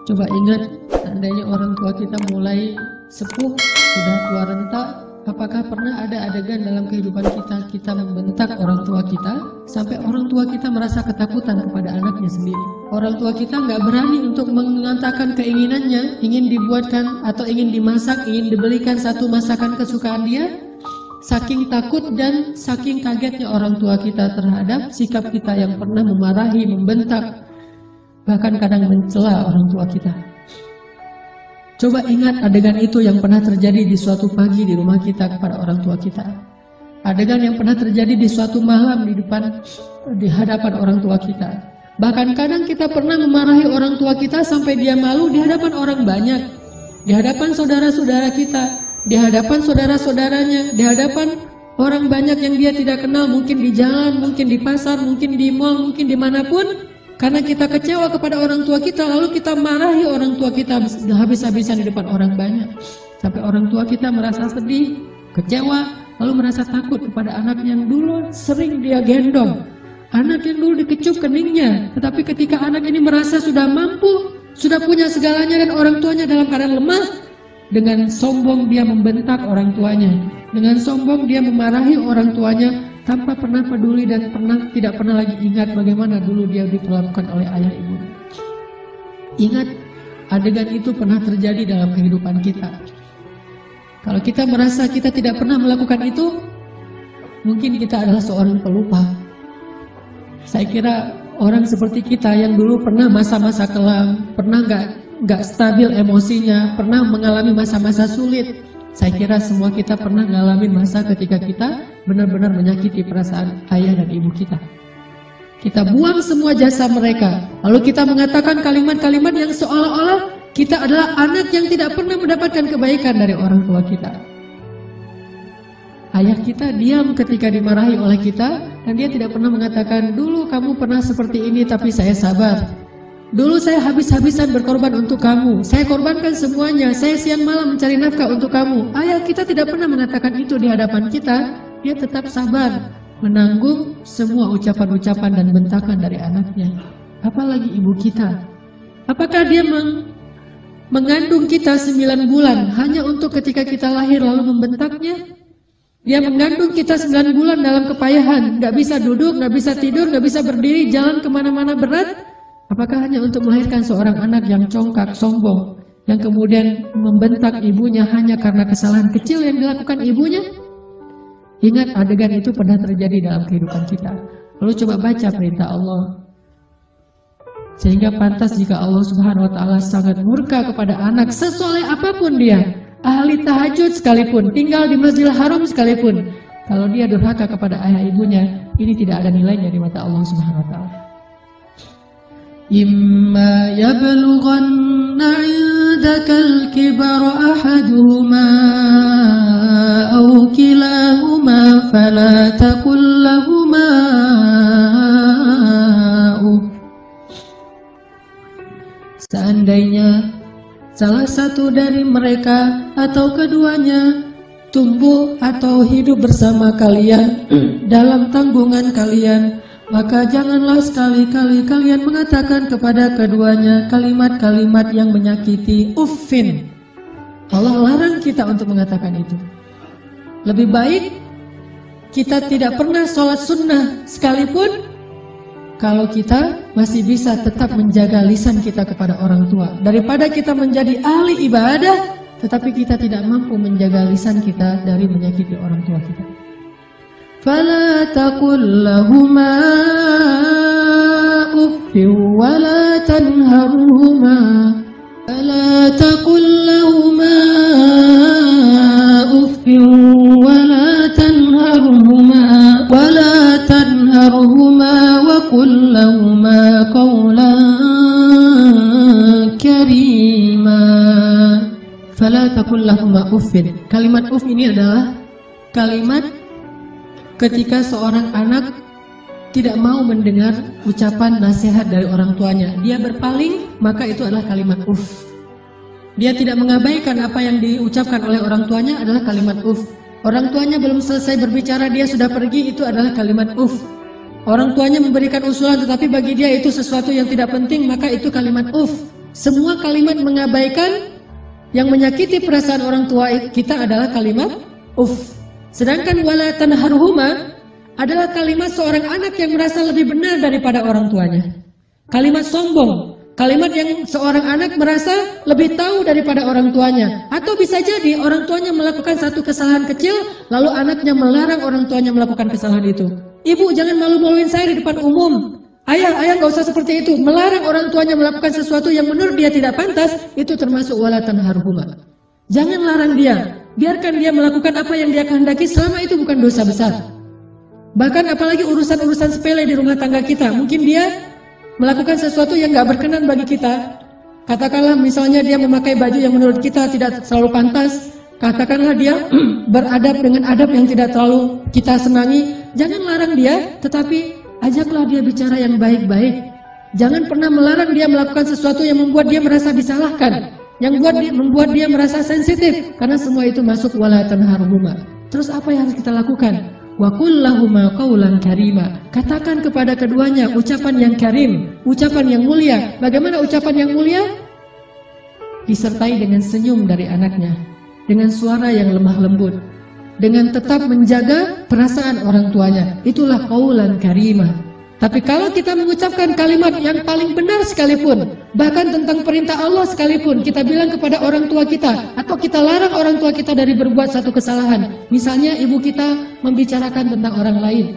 Coba ingat, seandainya orang tua kita mulai sepuh, sudah tua renta, apakah pernah ada adegan dalam kehidupan kita membentak orang tua kita, sampai orang tua kita merasa ketakutan kepada anaknya sendiri. Orang tua kita nggak berani untuk mengatakan keinginannya, ingin dibuatkan atau ingin dimasak, ingin dibelikan satu masakan kesukaan dia, saking takut dan saking kagetnya orang tua kita terhadap sikap kita yang pernah memarahi, membentak, bahkan kadang mencela orang tua kita. Coba ingat adegan itu yang pernah terjadi di suatu pagi di rumah kita kepada orang tua kita. Adegan yang pernah terjadi di suatu malam di hadapan orang tua kita. Bahkan kadang kita pernah memarahi orang tua kita sampai dia malu di hadapan orang banyak. Di hadapan saudara-saudara kita, di hadapan saudara-saudaranya, di hadapan orang banyak yang dia tidak kenal, mungkin di jalan, mungkin di pasar, mungkin di mall, mungkin dimanapun. Karena kita kecewa kepada orang tua kita, lalu kita marahi orang tua kita habis-habisan di depan orang banyak. Sampai orang tua kita merasa sedih, kecewa, lalu merasa takut kepada anak yang dulu sering dia gendong. Anak yang dulu dikecup keningnya, tetapi ketika anak ini merasa sudah mampu, sudah punya segalanya dan orang tuanya dalam keadaan lemah, dengan sombong dia membentak orang tuanya. Dengan sombong dia memarahi orang tuanya, tanpa pernah peduli dan tidak pernah lagi ingat bagaimana dulu dia diperlakukan oleh ayah ibu. Ingat, adegan itu pernah terjadi dalam kehidupan kita. Kalau kita merasa kita tidak pernah melakukan itu, mungkin kita adalah seorang pelupa. Saya kira orang seperti kita yang dulu pernah masa-masa kelam, pernah nggak stabil emosinya, pernah mengalami masa-masa sulit. Saya kira semua kita pernah ngalamin masa ketika kita benar-benar menyakiti perasaan ayah dan ibu kita. Kita buang semua jasa mereka, lalu kita mengatakan kalimat-kalimat yang seolah-olah kita adalah anak yang tidak pernah mendapatkan kebaikan dari orang tua kita. Ayah kita diam ketika dimarahi oleh kita, dan dia tidak pernah mengatakan, dulu kamu pernah seperti ini tapi saya sabar. Dulu saya habis-habisan berkorban untuk kamu, saya korbankan semuanya, saya siang malam mencari nafkah untuk kamu. Ayah kita tidak pernah mengatakan itu di hadapan kita. Dia tetap sabar menanggung semua ucapan-ucapan dan bentakan dari anaknya. Apalagi ibu kita. Apakah dia mengandung kita 9 bulan hanya untuk ketika kita lahir lalu membentaknya? Dia mengandung kita 9 bulan dalam kepayahan, nggak bisa duduk, nggak bisa tidur, nggak bisa berdiri, jalan kemana-mana berat. Apakah hanya untuk melahirkan seorang anak yang congkak, sombong, yang kemudian membentak ibunya hanya karena kesalahan kecil yang dilakukan ibunya? Ingat, adegan itu pernah terjadi dalam kehidupan kita. Lalu coba baca perintah Allah. Sehingga pantas jika Allah Subhanahu wa Ta'ala sangat murka kepada anak sesoleh apapun dia, ahli tahajud sekalipun, tinggal di Masjidil Haram sekalipun, kalau dia durhaka kepada ayah ibunya, ini tidak ada nilainya di mata Allah Subhanahu wa Ta'ala. إما يبلغن عندك الكبر أحدهما أو كلاهما فلا تقل لهما Seandainya salah satu dari mereka atau keduanya tumbuh atau hidup bersama kalian dalam tanggungan kalian, maka janganlah sekali-kali kalian mengatakan kepada keduanya kalimat-kalimat yang menyakiti. Uffin. Allah larang kita untuk mengatakan itu. Lebih baik kita tidak pernah sholat sunnah sekalipun, kalau kita masih bisa tetap menjaga lisan kita kepada orang tua, daripada kita menjadi ahli ibadah tetapi kita tidak mampu menjaga lisan kita dari menyakiti orang tua kita. فلا تقل لهما أف ولا تنهرهما فلا تقل لهما أف ولا تنهرهما وقل لهما قولا كريما. فلا تقل لهما أف. Kalimat uf ini adalah kalimat ketika seorang anak tidak mau mendengar ucapan nasihat dari orang tuanya, dia berpaling, maka itu adalah kalimat uf. Dia tidak mengabaikan apa yang diucapkan oleh orang tuanya adalah kalimat uf. Orang tuanya belum selesai berbicara, dia sudah pergi, itu adalah kalimat uf. Orang tuanya memberikan usulan tetapi bagi dia itu sesuatu yang tidak penting, maka itu kalimat uf. Semua kalimat mengabaikan yang menyakiti perasaan orang tua kita adalah kalimat uff. Sedangkan wala tanharhuma adalah kalimat seorang anak yang merasa lebih benar daripada orang tuanya. Kalimat sombong, kalimat yang seorang anak merasa lebih tahu daripada orang tuanya. Atau bisa jadi orang tuanya melakukan satu kesalahan kecil, lalu anaknya melarang orang tuanya melakukan kesalahan itu. Ibu, jangan malu-maluin saya di depan umum. Ayah nggak usah seperti itu. Melarang orang tuanya melakukan sesuatu yang menurut dia tidak pantas, itu termasuk wala tanharhuma. Jangan larang dia, biarkan dia melakukan apa yang dia kehendaki selama itu bukan dosa besar. Bahkan apalagi urusan-urusan sepele di rumah tangga kita, mungkin dia melakukan sesuatu yang nggak berkenan bagi kita. Katakanlah misalnya dia memakai baju yang menurut kita tidak selalu pantas. Katakanlah dia beradab dengan adab yang tidak terlalu kita senangi. Jangan larang dia, tetapi ajaklah dia bicara yang baik-baik. Jangan pernah melarang dia melakukan sesuatu yang membuat dia merasa disalahkan, yang membuat dia merasa sensitif, karena semua itu masuk wala tanharhuma. Terus apa yang harus kita lakukan? Wa qul lahuma qawlan karima. Katakan kepada keduanya ucapan yang karim, ucapan yang mulia. Bagaimana ucapan yang mulia? Disertai dengan senyum dari anaknya, dengan suara yang lemah lembut, dengan tetap menjaga perasaan orang tuanya. Itulah qawlan karima. Tapi kalau kita mengucapkan kalimat yang paling benar sekalipun, bahkan tentang perintah Allah sekalipun, kita bilang kepada orang tua kita, atau kita larang orang tua kita dari berbuat satu kesalahan. Misalnya ibu kita membicarakan tentang orang lain,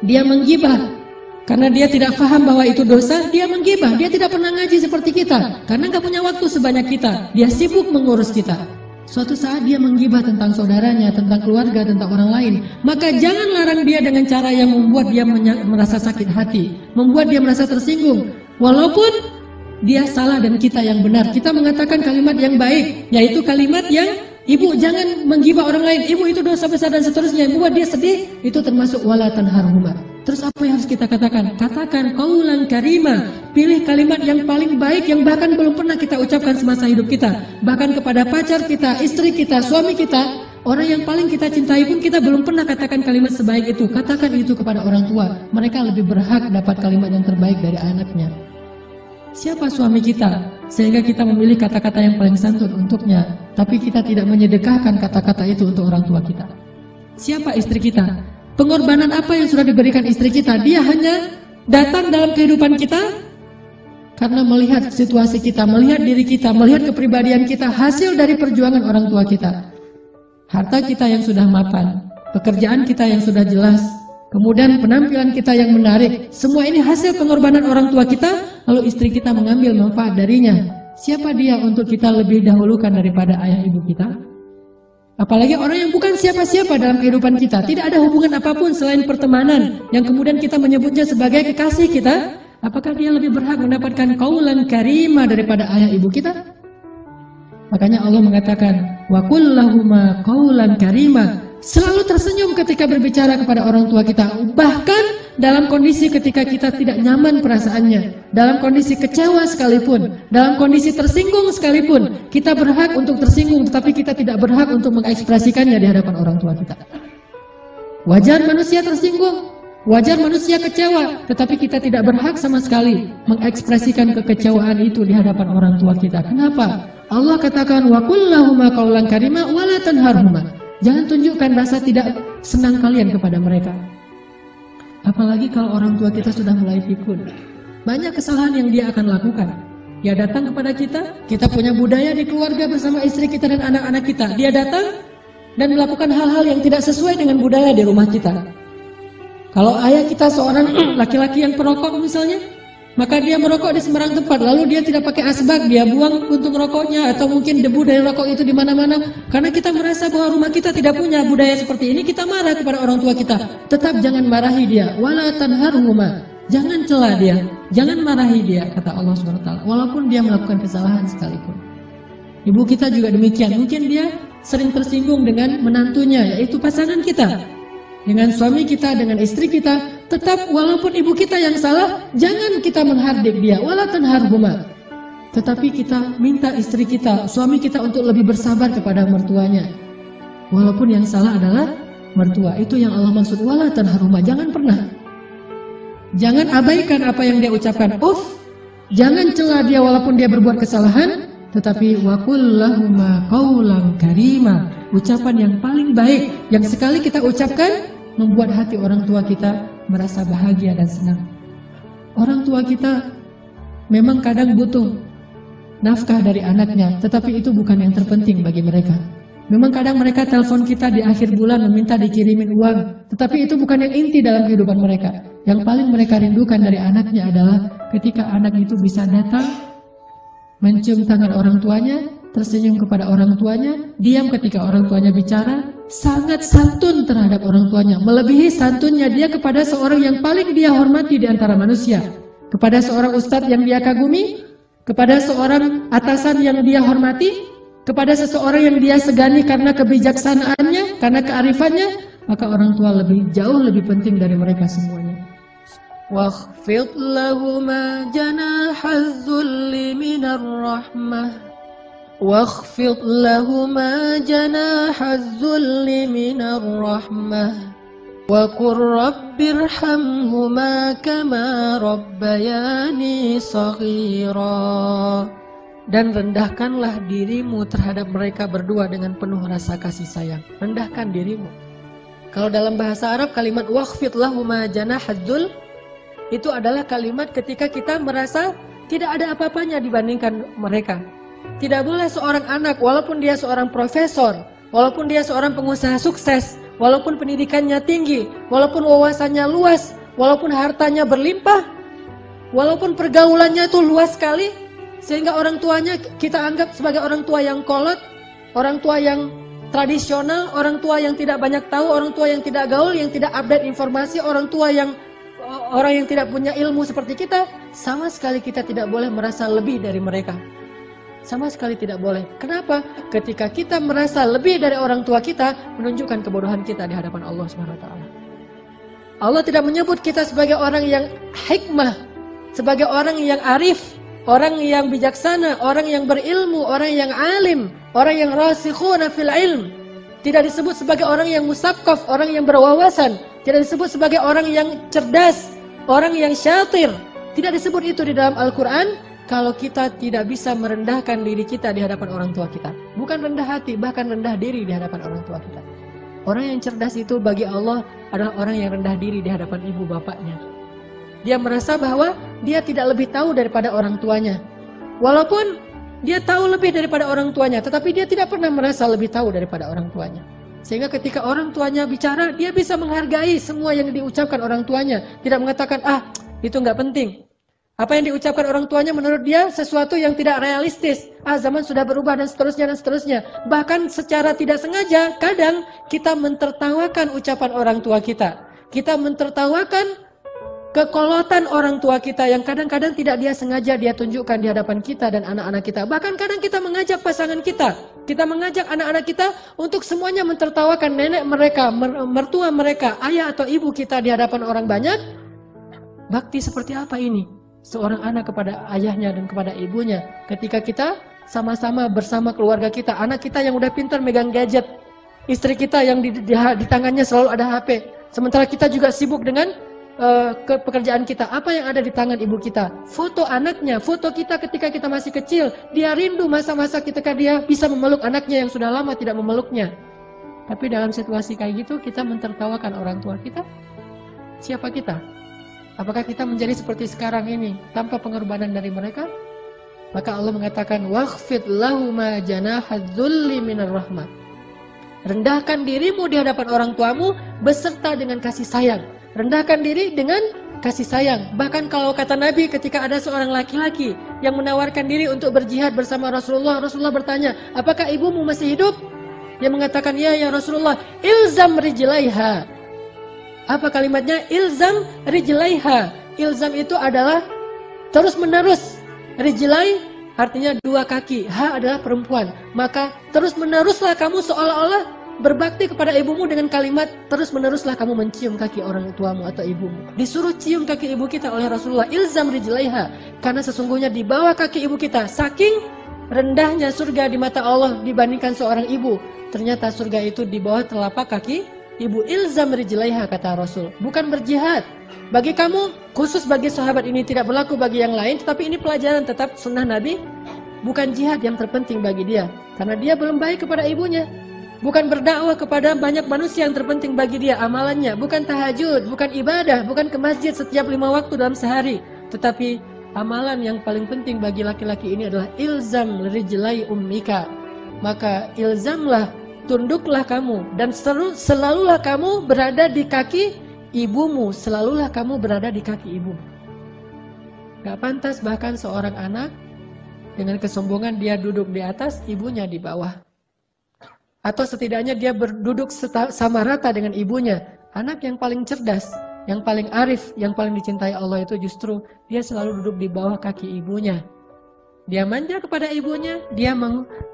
dia menggibah, karena dia tidak paham bahwa itu dosa, dia menggibah. Dia tidak pernah ngaji seperti kita, karena nggak punya waktu sebanyak kita, dia sibuk mengurus kita. Suatu saat dia menggibah tentang saudaranya, tentang keluarga, tentang orang lain. Maka jangan larang dia dengan cara yang membuat dia merasa sakit hati, membuat dia merasa tersinggung. Walaupun dia salah dan kita yang benar, kita mengatakan kalimat yang baik, yaitu kalimat yang ibu jangan menggibah orang lain, ibu itu dosa besar dan seterusnya, yang membuat dia sedih, itu termasuk wala tanharhuma. Terus apa yang harus kita katakan? Katakan qaulan karima. Pilih kalimat yang paling baik yang bahkan belum pernah kita ucapkan semasa hidup kita. Bahkan kepada pacar kita, istri kita, suami kita, orang yang paling kita cintai pun kita belum pernah katakan kalimat sebaik itu. Katakan itu kepada orang tua. Mereka lebih berhak dapat kalimat yang terbaik dari anaknya. Siapa suami kita sehingga kita memilih kata-kata yang paling santun untuknya, tapi kita tidak menyedekahkan kata-kata itu untuk orang tua kita? Siapa istri kita? Pengorbanan apa yang sudah diberikan istri kita? Dia hanya datang dalam kehidupan kita karena melihat situasi kita, melihat diri kita, melihat kepribadian kita, hasil dari perjuangan orang tua kita. Harta kita yang sudah mapan, pekerjaan kita yang sudah jelas, kemudian penampilan kita yang menarik, semua ini hasil pengorbanan orang tua kita, lalu istri kita mengambil manfaat darinya. Siapa dia untuk kita lebih dahulukan daripada ayah ibu kita? Apalagi orang yang bukan siapa-siapa dalam kehidupan kita, tidak ada hubungan apapun selain pertemanan, yang kemudian kita menyebutnya sebagai kekasih kita. Apakah dia lebih berhak mendapatkan qaulan karima daripada ayah ibu kita? Makanya Allah mengatakan, wa qul lahuma qaulan karima. Selalu tersenyum ketika berbicara kepada orang tua kita, bahkan dalam kondisi ketika kita tidak nyaman perasaannya, dalam kondisi kecewa sekalipun, dalam kondisi tersinggung sekalipun, kita berhak untuk tersinggung, tetapi kita tidak berhak untuk mengekspresikannya di hadapan orang tua kita. Wajar manusia tersinggung, wajar manusia kecewa, tetapi kita tidak berhak sama sekali mengekspresikan kekecewaan itu di hadapan orang tua kita. Kenapa? Allah katakan, wa qul lahuma qaulan karima wa la tanharhuma. Jangan tunjukkan rasa tidak senang kalian kepada mereka. Apalagi kalau orang tua kita sudah mulai pikun. Banyak kesalahan yang dia akan lakukan. Dia datang kepada kita, kita punya budaya di keluarga bersama istri kita dan anak-anak kita. Dia datang dan melakukan hal-hal yang tidak sesuai dengan budaya di rumah kita. Kalau ayah kita seorang laki-laki yang perokok misalnya, maka dia merokok di sembarang tempat, lalu dia tidak pakai asbak, dia buang puntung rokoknya, atau mungkin debu dari rokok itu di mana-mana. Karena kita merasa bahwa rumah kita tidak punya budaya seperti ini, kita marah kepada orang tua kita. Tetap jangan marahi dia, wala tanharhuma. Jangan cela dia, jangan marahi dia, kata Allah SWT. Walaupun dia melakukan kesalahan sekalipun. Ibu kita juga demikian, mungkin dia sering tersinggung dengan menantunya, yaitu pasangan kita. Dengan suami kita, dengan istri kita, tetap walaupun ibu kita yang salah, jangan kita menghardik dia, wala tanharhuma. Tetapi kita minta istri kita, suami kita untuk lebih bersabar kepada mertuanya. Walaupun yang salah adalah mertua, itu yang Allah maksud wala tanharhuma. Jangan pernah, jangan abaikan apa yang dia ucapkan. Jangan cela dia walaupun dia berbuat kesalahan, tetapi wa qul lahuma qaulan karima, ucapan yang paling baik yang sekali kita ucapkan membuat hati orang tua kita merasa bahagia dan senang. Orang tua kita memang kadang butuh nafkah dari anaknya, tetapi itu bukan yang terpenting bagi mereka. Memang kadang mereka telepon kita di akhir bulan meminta dikirimin uang, tetapi itu bukan yang inti dalam kehidupan mereka. Yang paling mereka rindukan dari anaknya adalah ketika anak itu bisa datang, mencium tangan orang tuanya, tersenyum kepada orang tuanya, diam ketika orang tuanya bicara, sangat santun terhadap orang tuanya, melebihi santunnya dia kepada seorang yang paling dia hormati di antara manusia, kepada seorang ustadz yang dia kagumi, kepada seorang atasan yang dia hormati, kepada seseorang yang dia segani karena kebijaksanaannya, karena kearifannya, maka orang tua jauh lebih penting dari mereka semuanya. Wakhfid lahuma janahaz zulli minar rahmah. Wakhfid lahuma janahaz zulli minar rahmah. Wa qur rabbirhamhuma kama rabbayani shaghira. Dan rendahkanlah dirimu terhadap mereka berdua dengan penuh rasa kasih sayang. Rendahkan dirimu. Kalau dalam bahasa Arab kalimat wakhfid lahuma janahaz dzul itu adalah kalimat ketika kita merasa tidak ada apa-apanya dibandingkan mereka. Tidak boleh seorang anak walaupun dia seorang profesor, walaupun dia seorang pengusaha sukses, walaupun pendidikannya tinggi, walaupun wawasannya luas, walaupun hartanya berlimpah, walaupun pergaulannya itu luas sekali, sehingga orang tuanya kita anggap sebagai orang tua yang kolot, orang tua yang tradisional, orang tua yang tidak banyak tahu, orang tua yang tidak gaul, yang tidak update informasi, orang yang tidak punya ilmu seperti kita, sama sekali kita tidak boleh merasa lebih dari mereka. Sama sekali tidak boleh. Kenapa? Ketika kita merasa lebih dari orang tua kita, menunjukkan kebodohan kita di hadapan Allah SWT. Allah tidak menyebut kita sebagai orang yang hikmah, sebagai orang yang arif, orang yang bijaksana, orang yang berilmu, orang yang alim, orang yang rasikhuna fil ilm. Tidak disebut sebagai orang yang musaqqaf, orang yang berwawasan. Tidak disebut sebagai orang yang cerdas, orang yang syatir. Tidak disebut itu di dalam Al-Quran kalau kita tidak bisa merendahkan diri kita di hadapan orang tua kita. Bukan rendah hati, bahkan rendah diri di hadapan orang tua kita. Orang yang cerdas itu bagi Allah adalah orang yang rendah diri di hadapan ibu bapaknya. Dia merasa bahwa dia tidak lebih tahu daripada orang tuanya. Walaupun dia tahu lebih daripada orang tuanya, tetapi dia tidak pernah merasa lebih tahu daripada orang tuanya. Sehingga ketika orang tuanya bicara, dia bisa menghargai semua yang diucapkan orang tuanya. Tidak mengatakan, itu nggak penting. Apa yang diucapkan orang tuanya menurut dia sesuatu yang tidak realistis. Zaman sudah berubah dan seterusnya dan seterusnya. Bahkan secara tidak sengaja, kadang kita mentertawakan ucapan orang tua kita. Kita mentertawakan kekolotan orang tua kita yang kadang-kadang tidak dia sengaja dia tunjukkan di hadapan kita dan anak-anak kita. Bahkan kadang kita mengajak pasangan kita. Kita mengajak anak-anak kita untuk semuanya mentertawakan nenek mereka, mertua mereka, ayah atau ibu kita di hadapan orang banyak. Bakti seperti apa ini? Seorang anak kepada ayahnya dan kepada ibunya. Ketika kita sama-sama bersama keluarga kita, anak kita yang udah pintar megang gadget, istri kita yang di tangannya selalu ada HP, sementara kita juga sibuk dengan pekerjaan kita. Apa yang ada di tangan ibu kita? Foto anaknya, foto kita ketika kita masih kecil. Dia rindu masa-masa ketika dia bisa memeluk anaknya yang sudah lama tidak memeluknya. Tapi dalam situasi kayak gitu kita mentertawakan orang tua kita. Siapa kita? Apakah kita menjadi seperti sekarang ini tanpa pengorbanan dari mereka? Maka Allah mengatakan wakhfid lahuma janahaz dzulli minar rahmah. Rendahkan dirimu di hadapan orang tuamu beserta dengan kasih sayang. Rendahkan diri dengan kasih sayang. Bahkan kalau kata Nabi ketika ada seorang laki-laki yang menawarkan diri untuk berjihad bersama Rasulullah, Rasulullah bertanya, apakah ibumu masih hidup? Dia mengatakan, ya Rasulullah, ilzam rijlaiha. Apa kalimatnya? Ilzam rijlaiha. Ilzam itu adalah terus menerus. Rijlai artinya dua kaki. Ha adalah perempuan. Maka terus meneruslah kamu seolah-olah berbakti kepada ibumu dengan kalimat terus meneruslah kamu mencium kaki orang tuamu atau ibumu. Disuruh cium kaki ibu kita oleh Rasulullah, ilzam rijlaiha, karena sesungguhnya di bawah kaki ibu kita, saking rendahnya surga di mata Allah dibandingkan seorang ibu, ternyata surga itu di bawah telapak kaki ibu. Ilzam rijlaiha kata Rasul, bukan berjihad. Bagi kamu khusus bagi sahabat ini, tidak berlaku bagi yang lain, tetapi ini pelajaran tetap sunnah Nabi. Bukan jihad yang terpenting bagi dia, karena dia belum baik kepada ibunya. Bukan berdakwah kepada banyak manusia yang terpenting bagi dia amalannya. Bukan tahajud, bukan ibadah, bukan ke masjid setiap 5 waktu dalam sehari. Tetapi amalan yang paling penting bagi laki-laki ini adalah ilzam rijlai ummika. Maka ilzamlah, tunduklah kamu, dan selalulah kamu berada di kaki ibumu. Selalulah kamu berada di kaki ibumu. Gak pantas bahkan seorang anak dengan kesombongan dia duduk di atas, ibunya di bawah. Atau setidaknya dia berduduk sama rata dengan ibunya. Anak yang paling cerdas, yang paling arif, yang paling dicintai Allah itu justru dia selalu duduk di bawah kaki ibunya. Dia manja kepada ibunya, dia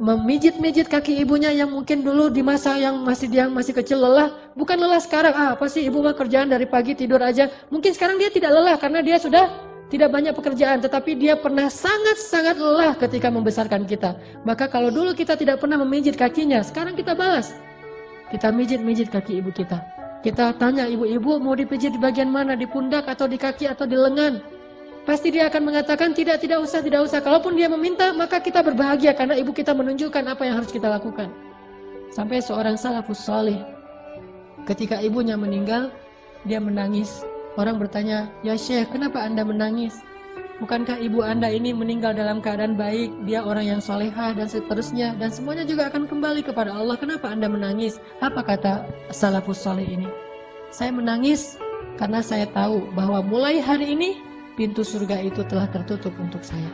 memijit-mijit kaki ibunya yang mungkin dulu di masa yang masih kecil lelah. Bukan lelah sekarang, apa sih ibu mah kerjaan dari pagi tidur aja. Mungkin sekarang dia tidak lelah karena dia sudah tidak banyak pekerjaan, tetapi dia pernah sangat-sangat lelah ketika membesarkan kita. Maka kalau dulu kita tidak pernah memijit kakinya, sekarang kita balas. Kita mijit-mijit kaki ibu kita. Kita tanya ibu-ibu mau dipijit di bagian mana, di pundak atau di kaki atau di lengan. Pasti dia akan mengatakan tidak usah. Kalaupun dia meminta, maka kita berbahagia karena ibu kita menunjukkan apa yang harus kita lakukan. Sampai seorang salafus salih, ketika ibunya meninggal, dia menangis. Orang bertanya, ya Syekh, kenapa Anda menangis? Bukankah ibu Anda ini meninggal dalam keadaan baik, dia orang yang solehah dan seterusnya, dan semuanya juga akan kembali kepada Allah, kenapa Anda menangis? Apa kata salafus salih ini? Saya menangis karena saya tahu bahwa mulai hari ini, pintu surga itu telah tertutup untuk saya.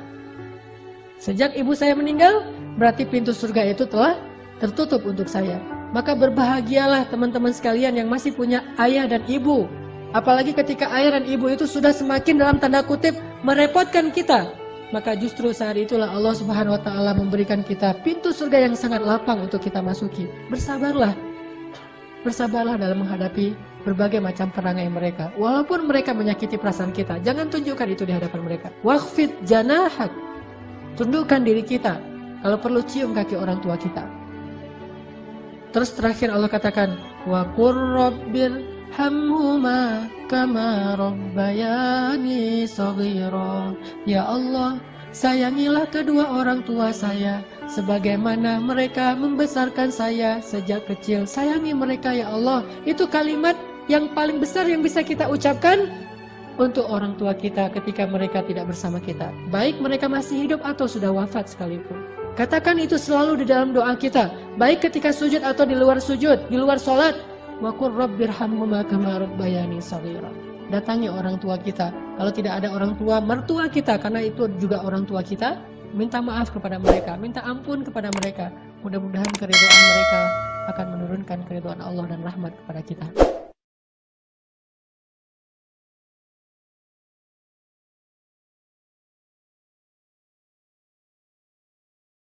Sejak ibu saya meninggal, berarti pintu surga itu telah tertutup untuk saya. Maka berbahagialah teman-teman sekalian yang masih punya ayah dan ibu. Apalagi ketika ayah dan ibu itu sudah semakin dalam tanda kutip merepotkan kita. Maka justru saat itulah Allah Subhanahu wa ta'ala memberikan kita pintu surga yang sangat lapang untuk kita masuki. Bersabarlah. Bersabarlah dalam menghadapi berbagai macam perangai mereka. Walaupun mereka menyakiti perasaan kita, jangan tunjukkan itu di hadapan mereka. Wakhfid janahak. Tundukkan diri kita. Kalau perlu cium kaki orang tua kita. Terus terakhir Allah katakan, wa qur rabbir hamhuma kama rabbayani shaghira. Ya Allah, sayangilah kedua orang tua saya sebagaimana mereka membesarkan saya sejak kecil. Sayangi mereka ya Allah. Itu kalimat yang paling besar yang bisa kita ucapkan untuk orang tua kita ketika mereka tidak bersama kita. Baik mereka masih hidup atau sudah wafat sekalipun. Katakan itu selalu di dalam doa kita. Baik ketika sujud atau di luar sujud, di luar sholat. Wa qur rabbirhamhuma kama rabbayani shaghira. Datangi orang tua kita. Kalau tidak ada orang tua, mertua kita, karena itu juga orang tua kita, minta maaf kepada mereka, minta ampun kepada mereka. Mudah-mudahan keridhaan mereka akan menurunkan keridhaan Allah dan rahmat kepada kita.